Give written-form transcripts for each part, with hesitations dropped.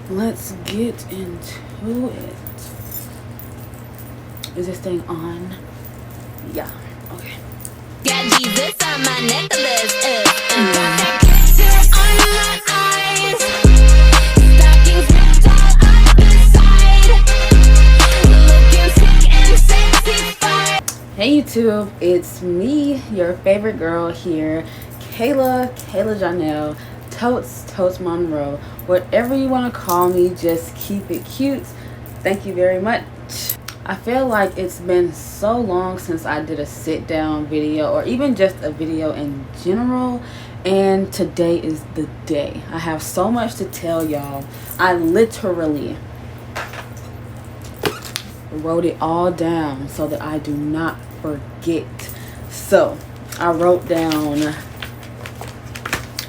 let's get into it. Is this thing on? Yeah, okay. Got Jesus on my necklace. Got that glitter on my eyes. Stockings ripped all up the side. Looking sick and sexy fine. Hey YouTube, it's me, your favorite girl here, Kayla Janelle, Totes Monroe. Whatever you want to call me, just keep it cute. Thank you very much. I feel like it's been so long since I did a sit down video or even just a video in general, and today is the day. I have so much to tell y'all. I literally wrote it all down so that I do not forget. So I wrote down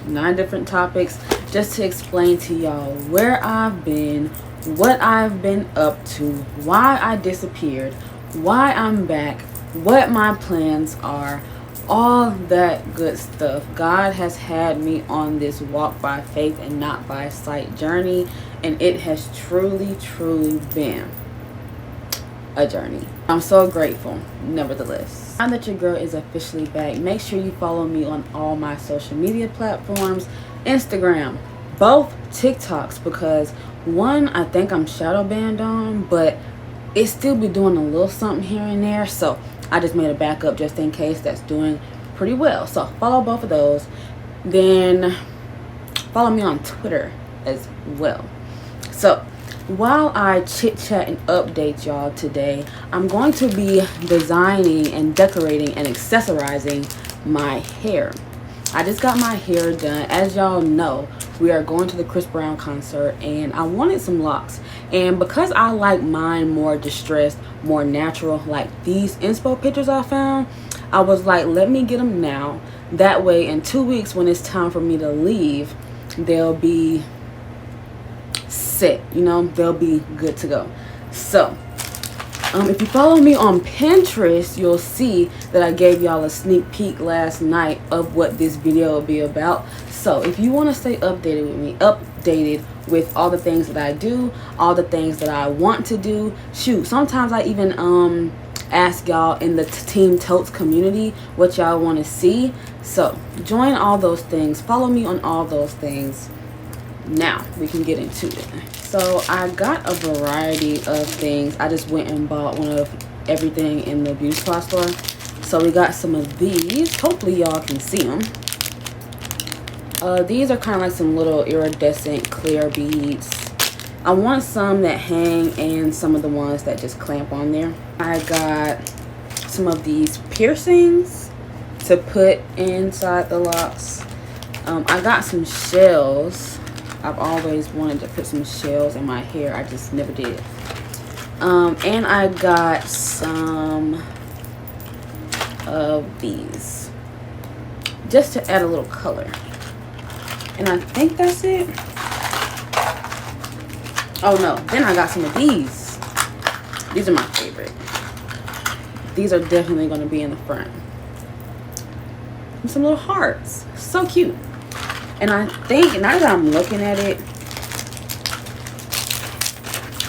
9 different topics just to explain to y'all where I've been, what I've been up to, why I disappeared, why I'm back, what my plans are, all that good stuff. God has had me on this walk by faith and not by sight journey, and it has truly been a journey. I'm so grateful, nevertheless. Now that your girl is officially back, make sure you follow me on all my social media platforms, Instagram, both TikToks, because one I think I'm shadow banned on, but it still be doing a little something here and there, so I just made a backup just in case. That's doing pretty well, so follow both of those. Then follow me on Twitter as well. So while I chit chat and update y'all today, I'm going to be designing and decorating and accessorizing my hair. I just got my hair done. As y'all know, we are going to the Chris Brown concert and I wanted some locks, and because I like mine more distressed, more natural, like these inspo pictures I found, I was like, let me get them now. That way in 2 weeks when it's time for me to leave, they'll be set, you know, they'll be good to go. So if you follow me on Pinterest, you'll see that I gave y'all a sneak peek last night of what this video will be about. So if you want to stay updated with all the things that I do, all the things that I want to do, shoot, sometimes I even ask y'all in the Team Totes community what y'all want to see. So join all those things, follow me on all those things. Now we can get into it. So I got a variety of things. I just went and bought one of everything in the beauty supply store. So we got some of these. Hopefully y'all can see them. These are kind of like some little iridescent clear beads. I want some that hang and some of the ones that just clamp on there. I got some of these piercings to put inside the locks. I got some shells. I've always wanted to put some shells in my hair. I just never did. And I got some of these just to add a little color. And I think that's it. Oh no, then I got some of these. These are my favorite. These are definitely going to be in the front. And some little hearts. So cute. And I think, now that I'm looking at it,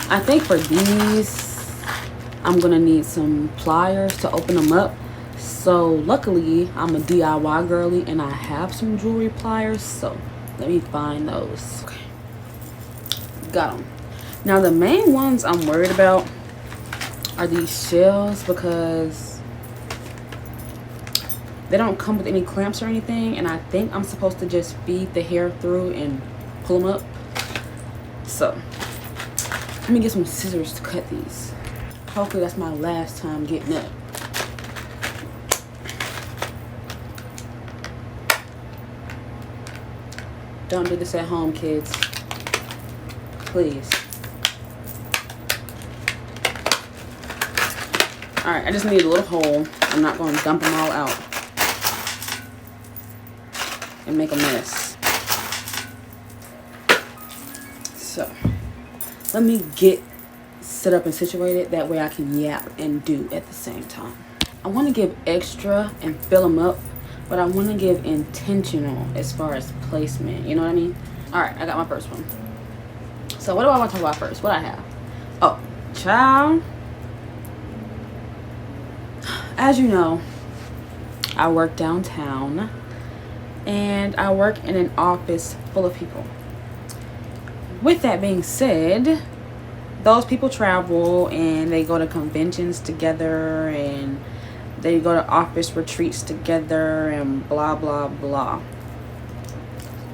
I think for these, I'm going to need some pliers to open them up. So luckily, I'm a DIY girly and I have some jewelry pliers. So let me find those. Okay. Got them. Now the main ones I'm worried about are these shells, because they don't come with any clamps or anything, and I think I'm supposed to just feed the hair through and pull them up. So let me get some scissors to cut these. Hopefully that's my last time getting up. Don't do this at home, kids. Please. Alright, I just need a little hole. I'm not going to dump them all out and make a mess. So let me get set up and situated, that way I can yap and do at the same time. I want to give extra and fill them up, but I want to give intentional as far as placement, you know what I mean? All right, I got my first one. So what do I want to talk about first? What I have? Oh, child. As you know, I work downtown and I work in an office full of people. With that being said, those people travel and they go to conventions together and they go to office retreats together and blah blah blah.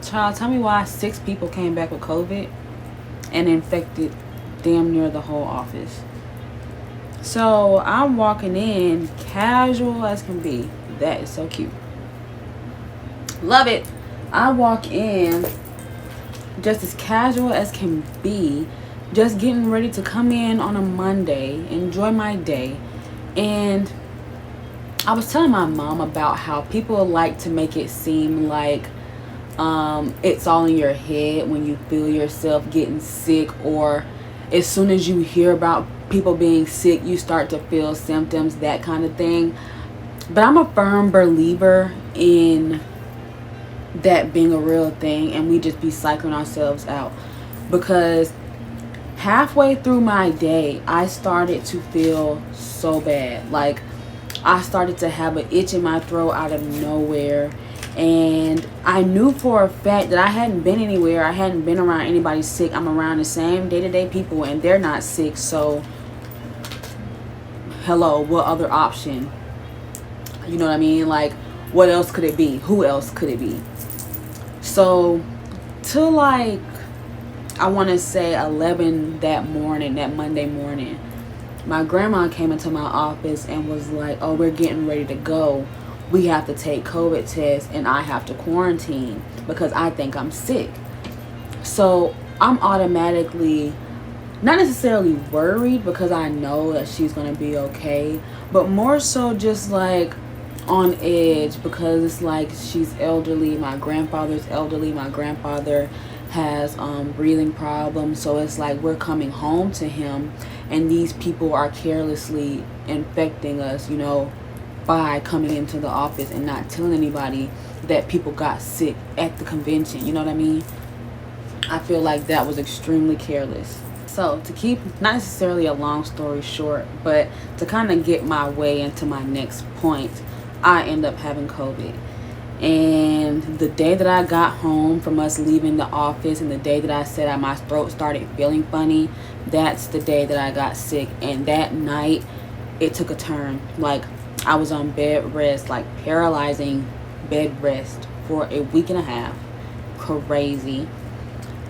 Child, tell me why 6 people came back with COVID and infected damn near the whole office. So I'm walking in casual as can be. That is so cute. Love it. I walk in just as casual as can be, just getting ready to come in on a Monday, enjoy my day. And I was telling my mom about how people like to make it seem like it's all in your head when you feel yourself getting sick, or as soon as you hear about people being sick, you start to feel symptoms, that kind of thing. But I'm a firm believer in that being a real thing, and we just be cycling ourselves out. Because halfway through my day, I started to feel so bad. Like, I started to have an itch in my throat out of nowhere. And I knew for a fact that I hadn't been anywhere. I hadn't been around anybody sick. I'm around the same day-to-day people and they're not sick. So, hello, what other option? You know what I mean? Like, what else could it be? Who else could it be? So, to like, I want to say 11 that morning, that Monday morning, my grandma came into my office and was like, oh, we're getting ready to go. We have to take COVID tests and I have to quarantine because I think I'm sick. So I'm automatically not necessarily worried because I know that she's going to be okay, but more so just like on edge because it's like she's elderly. My grandfather's elderly. My grandfather has breathing problems, so it's like we're coming home to him and these people are carelessly infecting us, you know, by coming into the office and not telling anybody that people got sick at the convention. You know what I mean? I feel like that was extremely careless. So to keep not necessarily a long story short, but to kind of get my way into my next point, I end up having COVID. And the day that I got home from us leaving the office and the day that I said my throat started feeling funny, that's the day that I got sick. And that night it took a turn. Like, I was on bed rest, like paralyzing bed rest for a week and a half. Crazy.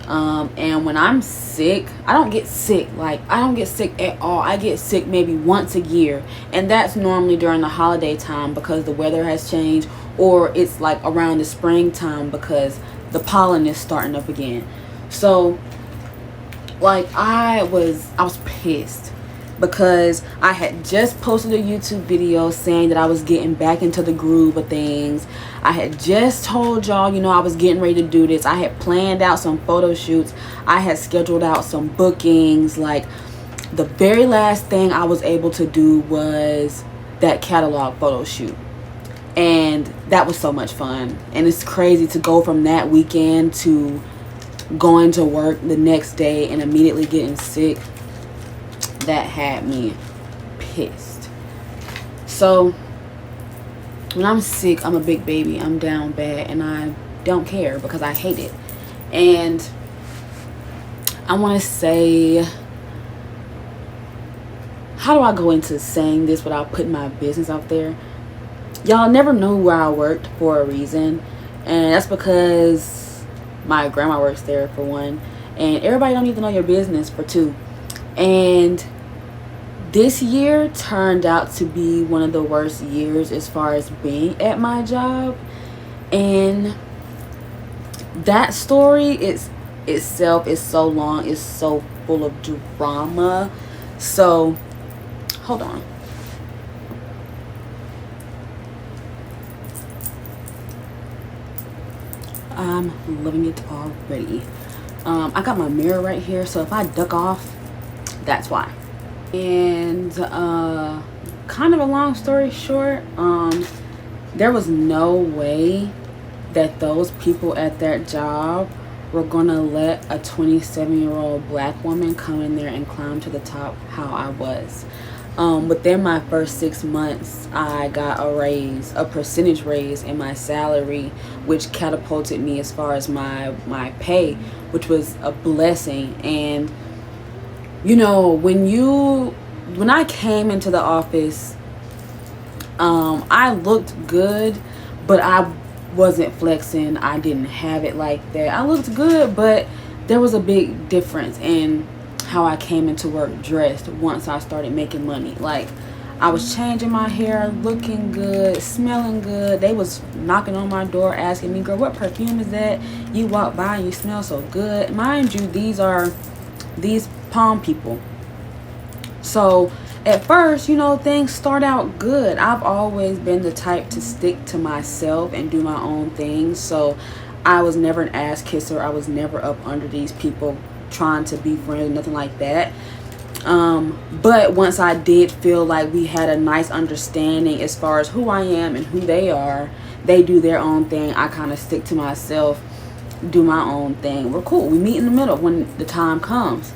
And when I'm sick, I don't get sick. Like, I don't get sick at all. I get sick maybe once a year. And that's normally during the holiday time because the weather has changed, or it's like around the springtime because the pollen is starting up again. So, like, I was pissed because I had just posted a YouTube video saying that I was getting back into the groove of things. I had just told y'all, you know, I was getting ready to do this. I had planned out some photo shoots. I had scheduled out some bookings. Like, the very last thing I was able to do was that catalog photo shoot. And that was so much fun. And it's crazy to go from that weekend to going to work the next day and immediately getting sick. That had me pissed. So when I'm sick, I'm a big baby. I'm down bad and I don't care because I hate it. And I want to say, how do I go into saying this without putting my business out there? Y'all never knew where I worked for a reason, and that's because my grandma works there for one, and everybody don't need to know your business for two. And this year turned out to be one of the worst years as far as being at my job. And that story itself is so long, it's so full of drama. So, hold on. I'm loving it already. I got my mirror right here, so if I duck off, that's why. And kind of a long story short, there was no way that those people at that job were gonna let a 27-year-old black woman come in there and climb to the top how I was. Within my first 6 months, I got a raise, a percentage raise in my salary, which catapulted me as far as my pay, which was a blessing. And you know, when I came into the office, I looked good, but I wasn't flexing. I didn't have it like that. I looked good, but there was a big difference in how I came into work dressed once I started making money. Like, I was changing my hair, looking good, smelling good. They was knocking on my door asking me, girl, what perfume is that? You walk by and you smell so good. Mind you, these palm people. So at first, you know, things start out good. I've always been the type to stick to myself and do my own thing. So I was never an ass kisser. I was never up under these people trying to be friends, nothing like that. But once I did feel like we had a nice understanding as far as who I am and who they are, they do their own thing, I kind of stick to myself, do my own thing. We're cool. We meet in the middle when the time comes.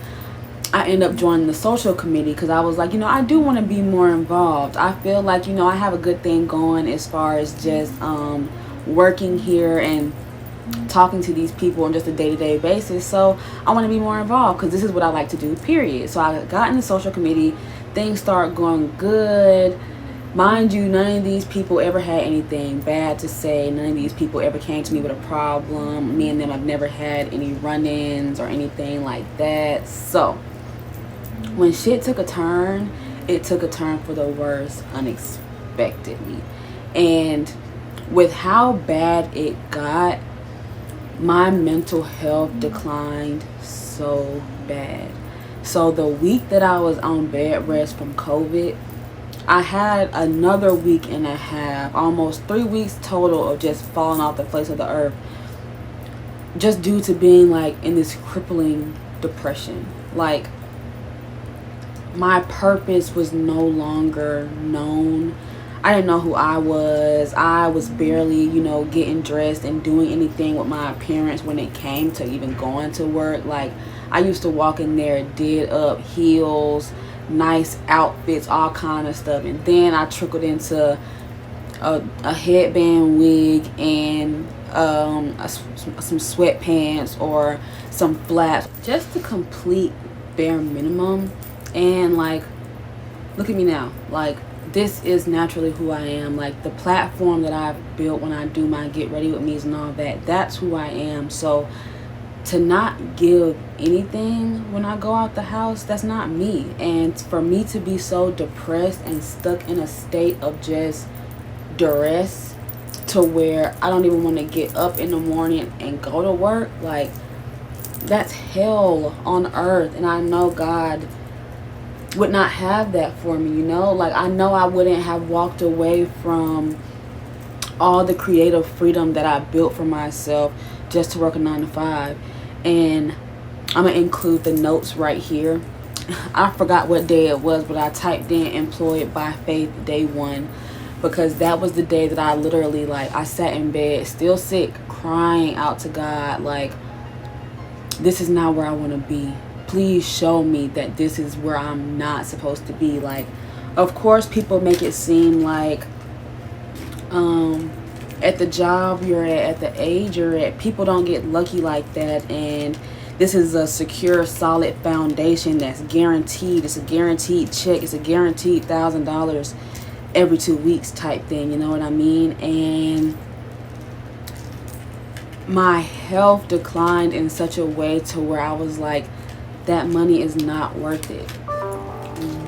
I end up joining the social committee because I was like, you know, I do want to be more involved. I feel like, you know, I have a good thing going as far as just working here and talking to these people on just a day-to-day basis. So I want to be more involved because this is what I like to do, period. So I got in the social committee. Things start going good. Mind you, none of these people ever had anything bad to say. None of these people ever came to me with a problem. Me and them have never had any run-ins or anything like that. So when shit took a turn, it took a turn for the worse unexpectedly. And with how bad it got, my mental health declined so bad. So the week that I was on bed rest from COVID, I had another week and a half, almost 3 weeks total of just falling off the face of the earth, just due to being like in this crippling depression. Like, my purpose was no longer known. I didn't know who I was. I was barely, you know, getting dressed and doing anything with my appearance when it came to even going to work. Like, I used to walk in there, did up, heels, nice outfits, all kind of stuff. And then I trickled into a headband wig and some sweatpants or some flats. Just the complete bare minimum. And like, look at me now. Like, this is naturally who I am. Like, the platform that I've built when I do my get ready with me's and all that, that's who I am. So to not give anything when I go out the house, that's not me. And for me to be so depressed and stuck in a state of just duress to where I don't even want to get up in the morning and go to work, like, that's hell on earth. And I know God would not have that for me, you know. Like, I know I wouldn't have walked away from all the creative freedom that I built for myself just to work a 9 to 5. And I'm gonna include the notes right here. I forgot what day it was, but I typed in employed by faith day 1, because that was the day that I literally, like, I sat in bed still sick, crying out to God, like, this is not where I want to be. Please show me that this is where I'm not supposed to be. Like, of course, people make it seem like at the job you're at the age you're at, people don't get lucky like that. And this is a secure, solid foundation that's guaranteed. It's a guaranteed check. It's a guaranteed $1,000 every 2 weeks type thing. You know what I mean? And my health declined in such a way to where I was like, that money is not worth it.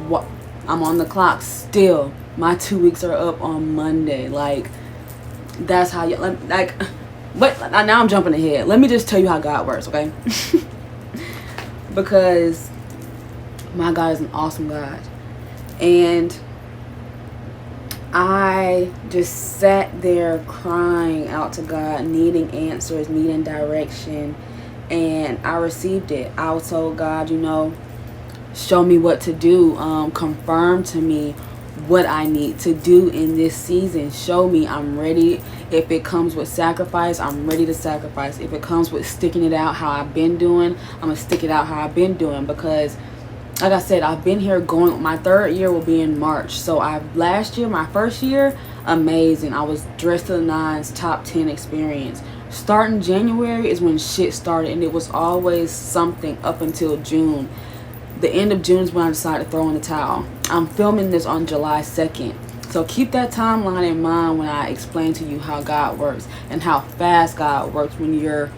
What? I'm on the clock still. My 2 weeks are up on Monday. Like, that's how you, like, but now I'm jumping ahead. Let me just tell you how God works, okay? Because my God is an awesome God. And I just sat there crying out to God, needing answers, needing direction. And I received it. I was told, God, you know, show me what to do. Confirm to me what I need to do in this season. Show me I'm ready. If it comes with sacrifice, I'm ready to sacrifice. If it comes with sticking it out how I've been doing, I'm gonna stick it out how I've been doing. Because like I said, I've been here going, my 3rd year will be in March. So last year, my first year, amazing. I was dressed to the nines, top 10 experience. Starting January is when shit started, and it was always something up until June. The end of June is when I decided to throw in the towel. I'm filming this on July 2nd. So keep that timeline in mind when I explain to you how God works and how fast God works when your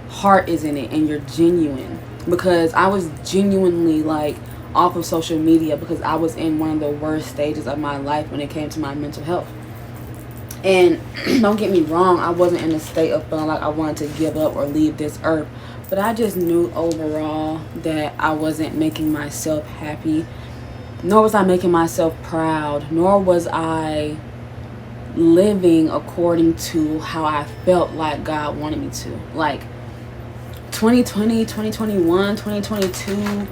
heart is in it and you're genuine. Because I was genuinely like off of social media because I was in one of the worst stages of my life when it came to my mental health. And don't get me wrong, I wasn't in a state of feeling like I wanted to give up or leave this earth. But I just knew overall that I wasn't making myself happy. Nor was I making myself proud. Nor was I living according to how I felt like God wanted me to. Like 2020, 2021, 2022,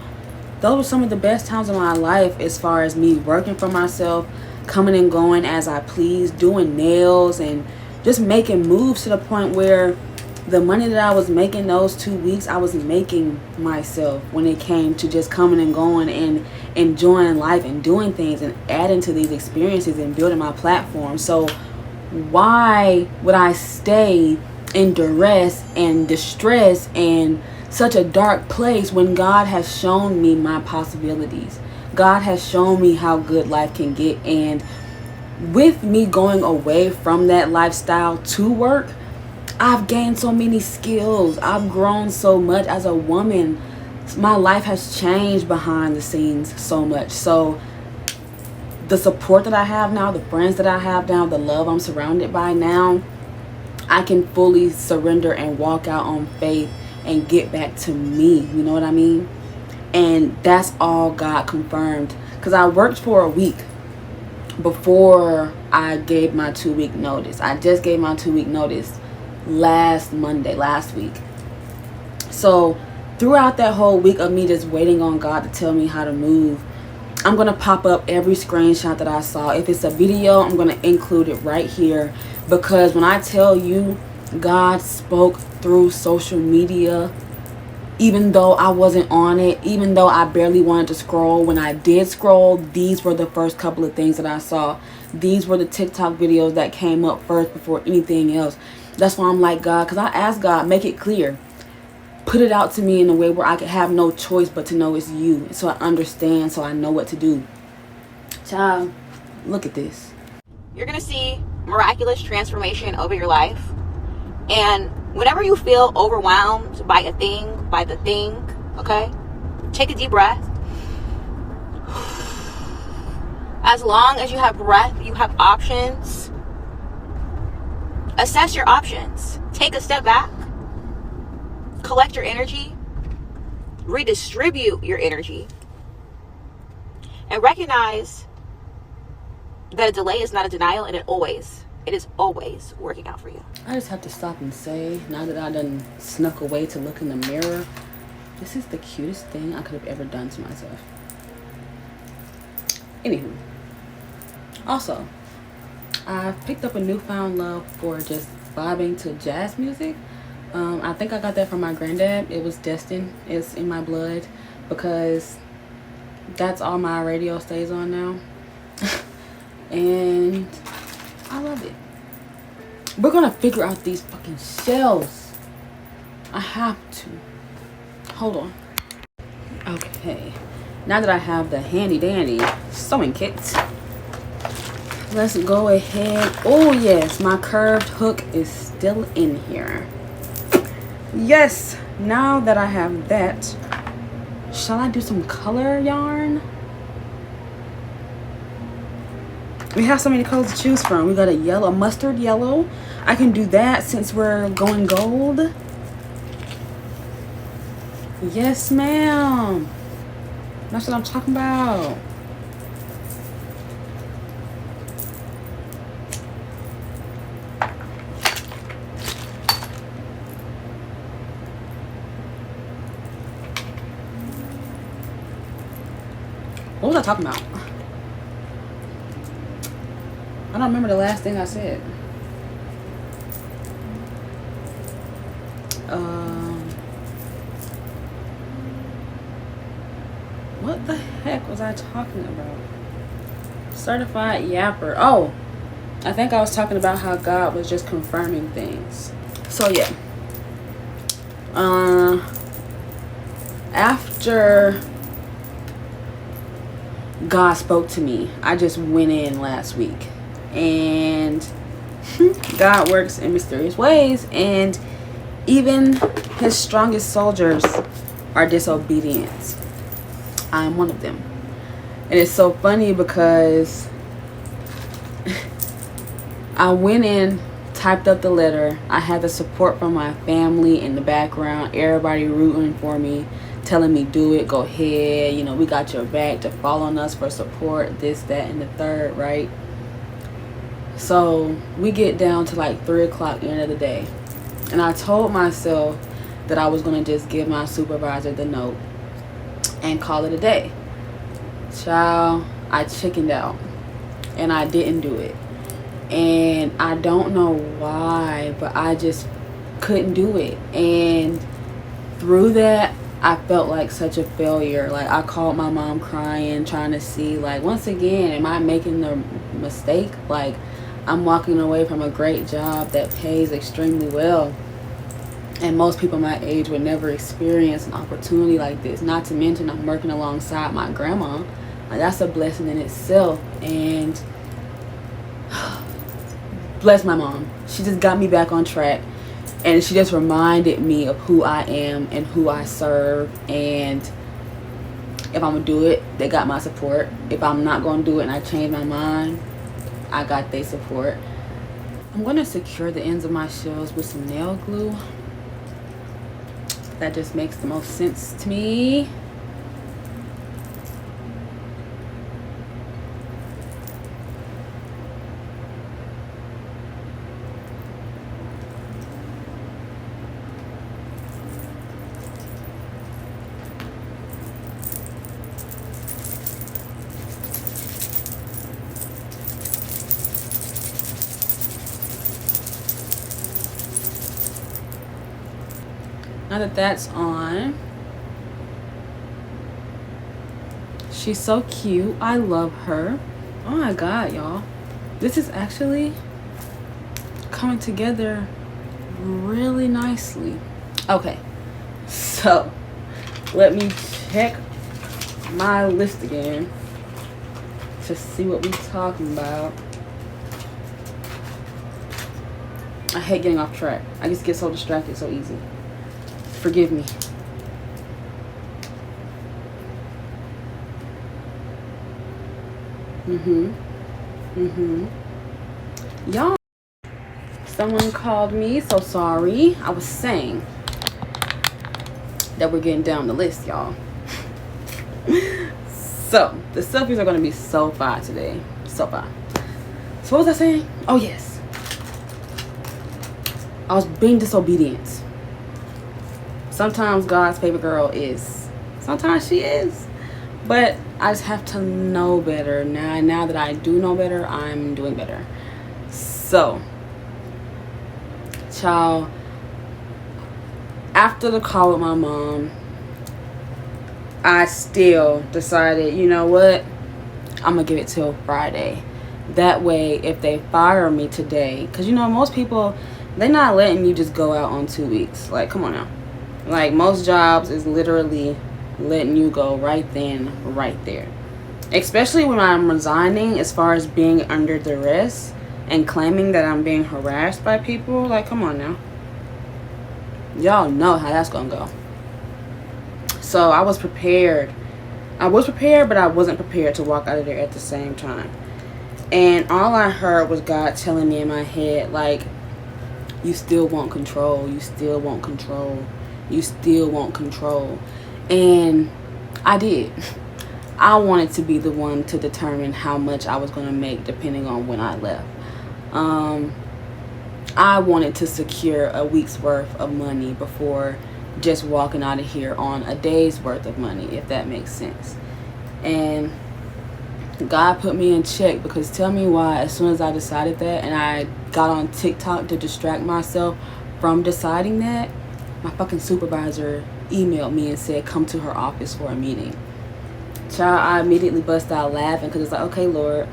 those were some of the best times of my life as far as me working for myself, coming and going as I please, doing nails and just making moves to the point where the money that I was making those 2 weeks, I was making myself when it came to just coming and going and enjoying life and doing things and adding to these experiences and building my platform. So why would I stay in duress and distress and such a dark place when God has shown me my possibilities? God has shown me how good life can get. And with me going away from that lifestyle to work, I've gained so many skills. I've grown so much as a woman. My life has changed behind the scenes so much. So the support that I have now, the friends that I have now, the love I'm surrounded by now, I can fully surrender and walk out on faith and get back to me. You know what I mean? And that's all God confirmed. Because I worked for a week before I gave my 2-week notice. I just gave my 2-week notice last week. So throughout that whole week of me just waiting on God to tell me how to move, I'm going to pop up every screenshot that I saw. If it's a video, I'm going to include it right here. Because when I tell you God spoke through social media, even though I wasn't on it, even though I barely wanted to scroll, when I did scroll, these were the first couple of things that I saw. These were the TikTok videos that came up first before anything else. That's why I'm like, God, because I asked God, make it clear. Put it out to me in a way where I could have no choice but to know it's you. So I understand, so I know what to do. Child, look at this. You're going to see miraculous transformation over your life. And whenever you feel overwhelmed by the thing, okay, take a deep breath. As long as you have breath, you have options. Assess your options. Take a step back. Collect your energy. Redistribute your energy. And recognize that a delay is not a denial, and it is always working out for you. I just have to stop and say, now that I done snuck away to look in the mirror, this is the cutest thing I could have ever done to myself. Anywho, also, I picked up a newfound love for just vibing to jazz music. I think I got that from my granddad. It was destined. It's in my blood because that's all my radio stays on now. And I love it. We're gonna figure out these fucking shells. I have to. Hold on. Okay. Now that I have the handy dandy sewing kit, let's go ahead. Oh yes, my curved hook is still in here. Yes, now that I have that, shall I do some color yarn? We have so many colors to choose from. We got a yellow, mustard yellow. I can do that since we're going gold. Yes, ma'am. That's what I'm talking about. What was I talking about? I don't remember the last thing I said. What the heck was I talking about? Certified yapper. Oh, I think I was talking about how God was just confirming things. So yeah. After God spoke to me, I just went in last week, and God works in mysterious ways, and even his strongest soldiers are disobedient. I'm one of them. And it's so funny because I went in, typed up the letter. I had the support from my family in the background, everybody rooting for me, telling me do it, go ahead, you know, we got your back, to fall on us for support, this, that, and the third, right? So we get down to like 3 o'clock the end of the day, and I told myself that I was going to just give my supervisor the note and call it a day. Child, I chickened out and I didn't do it. And I don't know why, but I just couldn't do it. And through that, I felt like such a failure. Like, I called my mom crying, trying to see, like, once again, am I making the mistake? Like, I'm walking away from a great job that pays extremely well. And most people my age would never experience an opportunity like this. Not to mention, I'm working alongside my grandma. Like, that's a blessing in itself. And bless my mom. She just got me back on track. And she just reminded me of who I am and who I serve. And if I'm going to do it, they got my support. If I'm not going to do it and I change my mind, I got their support. I'm going to secure the ends of my shells with some nail glue. That just makes the most sense to me. Now that that's on, she's so cute. I love her. Oh my God, y'all. This is actually coming together really nicely. Okay, so let me check my list again to see what we're talking about. I hate getting off track. I just get so distracted so easy. Forgive me. Y'all, someone called me, so sorry. I was saying that we're getting down the list, y'all. So, the selfies are going to be so fire today. So fire. So what was I saying? Oh, yes. I was being disobedient. Sometimes God's favorite girl is. Sometimes she is. But I just have to know better. Now that I do know better, I'm doing better. So, child, after the call with my mom, I still decided, you know what? I'm going to give it till Friday. That way, if they fire me today, because, you know, most people, they're not letting you just go out on 2 weeks. Like, come on now. Like, most jobs is literally letting you go right then, right there. Especially when I'm resigning, as far as being under duress and claiming that I'm being harassed by people. Like, come on now. Y'all know how that's gonna go. So I was prepared. I was prepared, but I wasn't prepared to walk out of there at the same time. And all I heard was God telling me in my head, like, you still want control. You still want control. You still want control. And I did. I wanted to be the one to determine how much I was going to make depending on when I left. I wanted to secure a week's worth of money before just walking out of here on a day's worth of money, if that makes sense. And God put me in check, because tell me why, as soon as I decided that and I got on TikTok to distract myself from deciding that, my fucking supervisor emailed me and said come to her office for a meeting. Child, I immediately bust out laughing, because it's like, okay, Lord,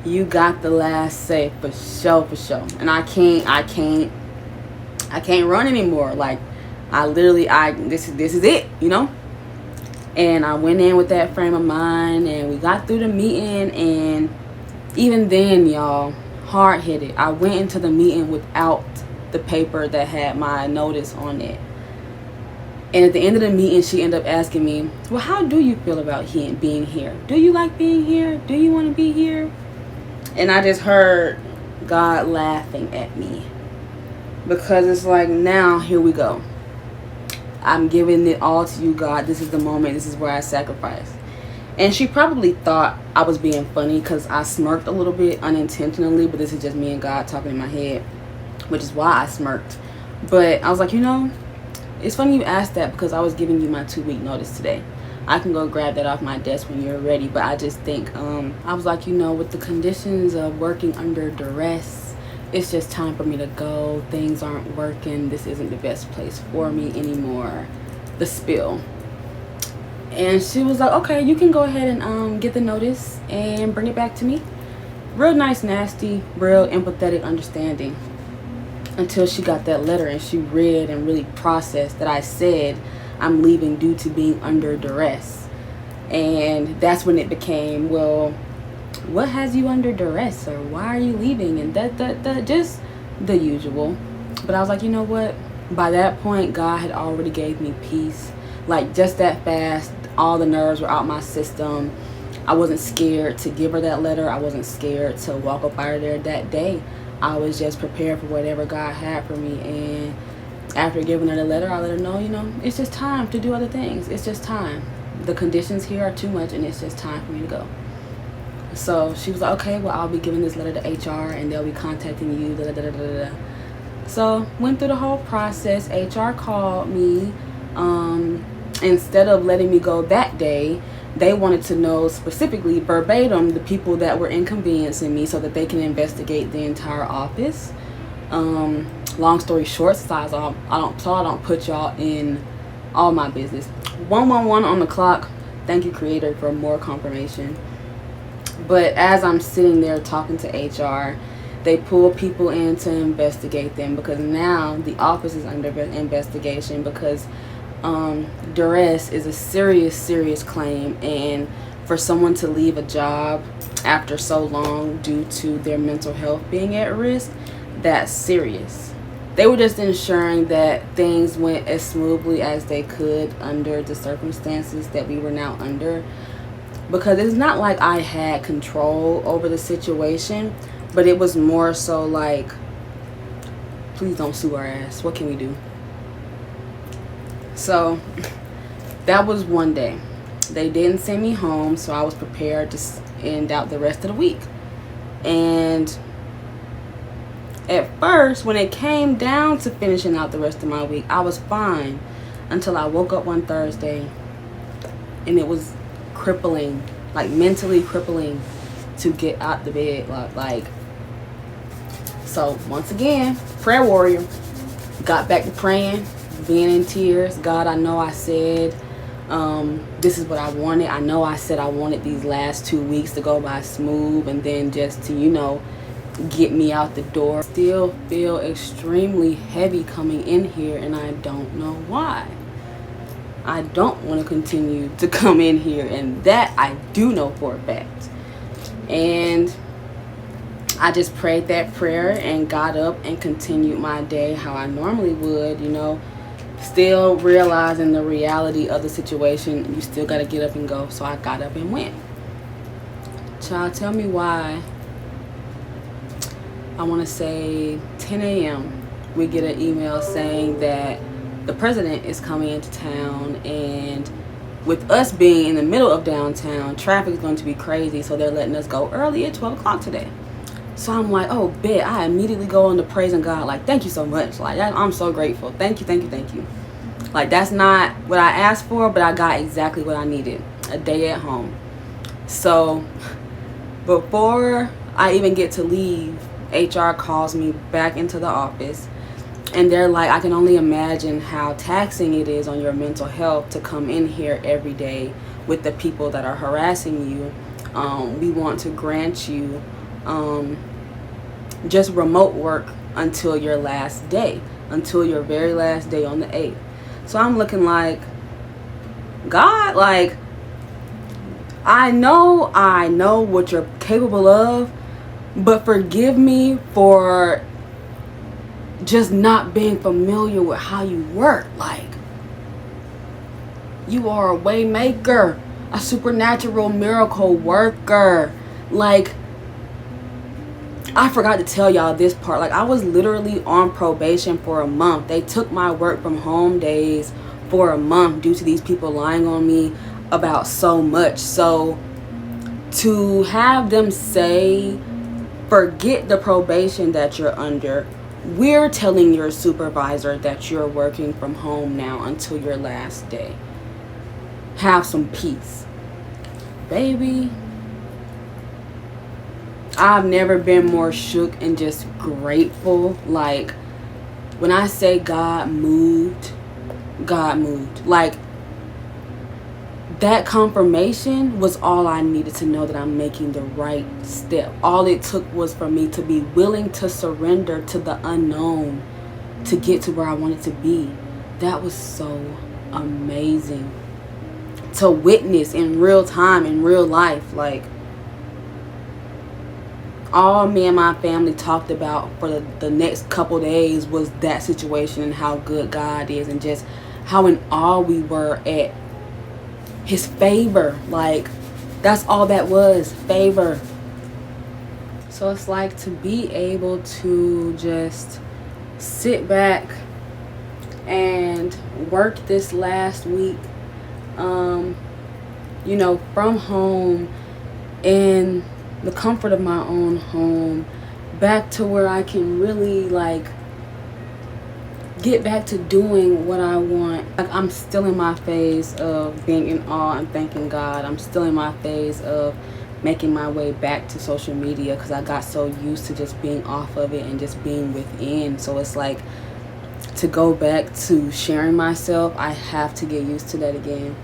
you got the last say for sure. And I can't run anymore. Like, this is it, you know? And I went in with that frame of mind, and we got through the meeting. And even then, y'all, hard-headed, I went into the meeting without the paper that had my notice on it. And at the end of the meeting, she ended up asking me, well, how do you feel about being here? Do you like being here? Do you want to be here? And I just heard God laughing at me, because it's like, now here we go. I'm giving it all to you, God. This is the moment. This is where I sacrifice. And she probably thought I was being funny, because I smirked a little bit unintentionally, but this is just me and God talking in my head, which is why I smirked. But I was like, it's funny you asked that, because I was giving you my 2-week notice today. I can go grab that off my desk when you're ready. But I just think, I was like, with the conditions of working under duress, it's just time for me to go. Things aren't working. This isn't the best place for me anymore. The spill. And she was like, okay, you can go ahead and get the notice and bring it back to me. Real nice, nasty, real empathetic, understanding. Until she got that letter and she read and really processed that I said I'm leaving due to being under duress. And that's when it became, well, what has you under duress, or why are you leaving, and that just the usual. But I was like, you know what, by that point God had already gave me peace. Like, just that fast, all the nerves were out my system. I wasn't scared to give her that letter. I wasn't scared to walk up out of there that day. I was just prepared for whatever God had for me. And after giving her the letter, I let her know, it's just time to do other things. It's just time. The conditions here are too much, and it's just time for me to go. So she was like, okay, well, I'll be giving this letter to HR, and they'll be contacting you. Da, da, da, da, da. So went through the whole process. HR called me. Instead of letting me go that day, they wanted to know specifically, verbatim, the people that were inconveniencing me, so that they can investigate the entire office. Long story short, I don't put y'all in all my business. 111 on the clock. Thank you, Creator, for more confirmation. But as I'm sitting there talking to HR, they pull people in to investigate them, because now the office is under investigation, because duress is a serious claim. And for someone to leave a job after so long due to their mental health being at risk, that's serious. They were just ensuring that things went as smoothly as they could under the circumstances that we were now under. Because it's not like I had control over the situation, but it was more so like, please don't sue our ass. What can we do? So that was one day. They didn't send me home, so I was prepared to end out the rest of the week. And at first, when it came down to finishing out the rest of my week, I was fine until I woke up one Thursday, and it was crippling, like mentally crippling, to get out the bed. Like, so once again, prayer warrior, got back to praying, being in tears. God, I know I said this is what I wanted. I know I said I wanted these last 2 weeks to go by smooth, and then just to get me out the door. Still feel extremely heavy coming in here, and I don't know why. I don't want to continue to come in here, and that I do know for a fact. And I just prayed that prayer and got up and continued my day how I normally would, still realizing the reality of the situation. You still got to get up and go. So I got up and went. Child, tell me why. I want to say 10 a.m. we get an email saying that the president is coming into town, and with us being in the middle of downtown, traffic is going to be crazy, so they're letting us go early at 12 o'clock today. So I'm like, oh, bet. I immediately go into praising God, like, thank you so much. Like, I'm so grateful. Thank you. Like, that's not what I asked for, but I got exactly what I needed. A day at home. So before I even get to leave, HR calls me back into the office, and they're like, I can only imagine how taxing it is on your mental health to come in here every day with the people that are harassing you. We want to grant you just remote work until your last day, until your very last day on the 8th. So I'm looking like, God, like, I know what you're capable of, but forgive me for just not being familiar with how you work. Like, you are a way maker, a supernatural miracle worker. Like, I forgot to tell y'all this part. Like, I was literally on probation for a month. They took my work from home days for a month due to these people lying on me about so much. So to have them say, forget the probation that you're under, we're telling your supervisor that you're working from home now until your last day. Have some peace. Baby, I've never been more shook and just grateful. Like, when I say God moved. Like, that confirmation was all I needed to know that I'm making the right step. All it took was for me to be willing to surrender to the unknown to get to where I wanted to be. That was so amazing to witness in real time, in real life. Like, all me and my family talked about for the next couple days was that situation and how good God is, and just how in awe we were at his favor. Like, that's all that was, favor. So it's like to be able to just sit back and work this last week, you know, from home, in the comfort of my own home, back to where I can really, like, get back to doing what I want. Like, I'm still in my phase of being in awe and thanking God. I'm still in my phase of making my way back to social media because I got so used to just being off of it and just being within. So it's like, to go back to sharing myself, I have to get used to that again.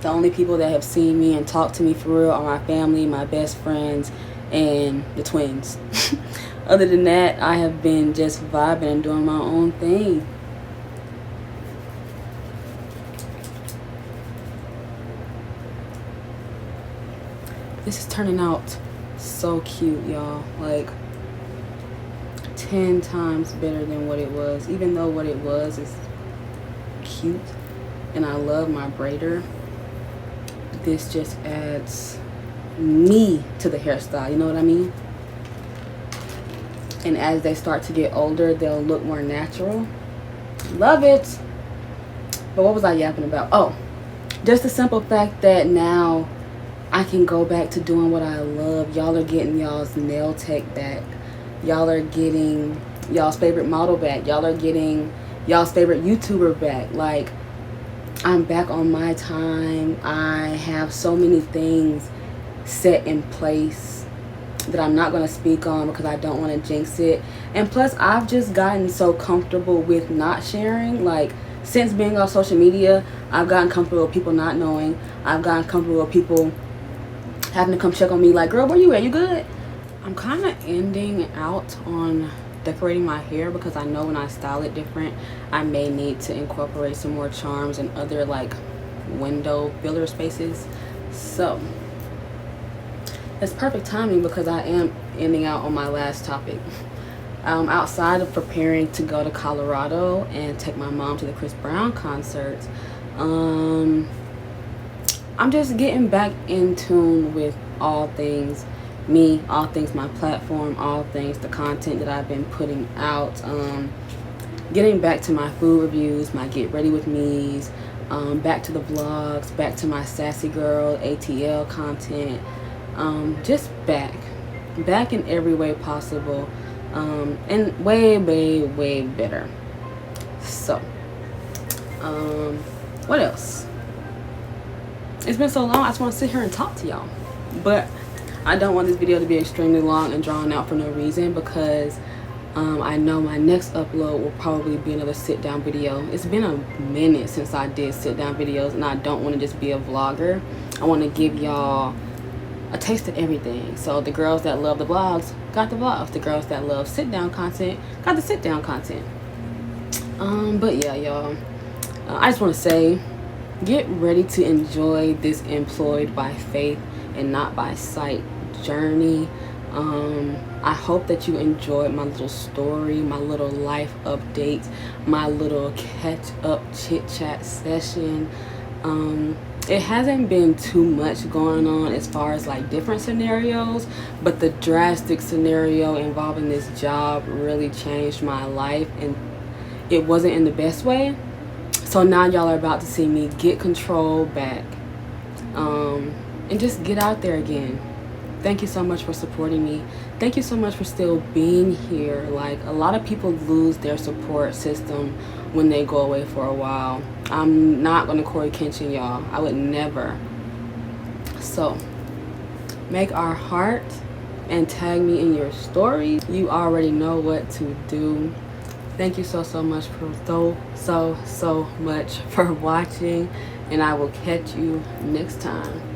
The only people that have seen me and talked to me for real are my family, my best friends, and the twins. Other than that, I have been just vibing and doing my own thing. This is turning out so cute, y'all. Like, 10 times better than what it was. Even though what it was is cute and I love my braider, this just adds me to the hairstyle, you know what I mean? And as they start to get older, they'll look more natural. Love it. But what was I yapping about? Oh, just the simple fact that now I can go back to doing what I love. Y'all are getting y'all's nail tech back. Y'all are getting y'all's favorite model back. Y'all are getting y'all's favorite YouTuber back. Like, I'm back on my time. I have so many things set in place that I'm not going to speak on because I don't want to jinx it. And plus, I've just gotten so comfortable with not sharing. Like, since being on social media, I've gotten comfortable with people not knowing. I've gotten comfortable with people having to come check on me like, girl, where you at? You good? I'm kind of ending out on decorating my hair because I know when I style it different, I may need to incorporate some more charms and other, like, window filler spaces. So it's perfect timing because I am ending out on my last topic. Outside of preparing to go to Colorado and take my mom to the Chris Brown concert, I'm just getting back in tune with all things me, all things my platform, all things the content that I've been putting out, getting back to my food reviews, my get ready with me's, back to the vlogs, back to my sassy girl ATL content, just back in every way possible, and way better. So what else? it's been so long, I just want to sit here and talk to y'all. But I don't want this video to be extremely long and drawn out for no reason, because I know my next upload will probably be another sit down video. It's been a minute since I did sit down videos, and I don't want to just be a vlogger. I want to give y'all a taste of everything. So the girls that love the vlogs got the vlogs. The girls that love sit down content got the sit down content. But yeah, y'all, I just want to say, get ready to enjoy this employed by faith and not by sight journey. I hope that you enjoyed my little story, my little life update, my little catch up chit chat session. It hasn't been too much going on as far as like different scenarios, but the drastic scenario involving this job really changed my life, and it wasn't in the best way. So now y'all are about to see me get control back, and just get out there again. Thank you so much for supporting me. Thank you so much for still being here. Like, a lot of people lose their support system when they go away for a while. I'm not gonna Corey Kenshin y'all. I would never. So make our heart and tag me in your stories. You already know what to do. Thank you so much for so much for watching, and I will catch you next time.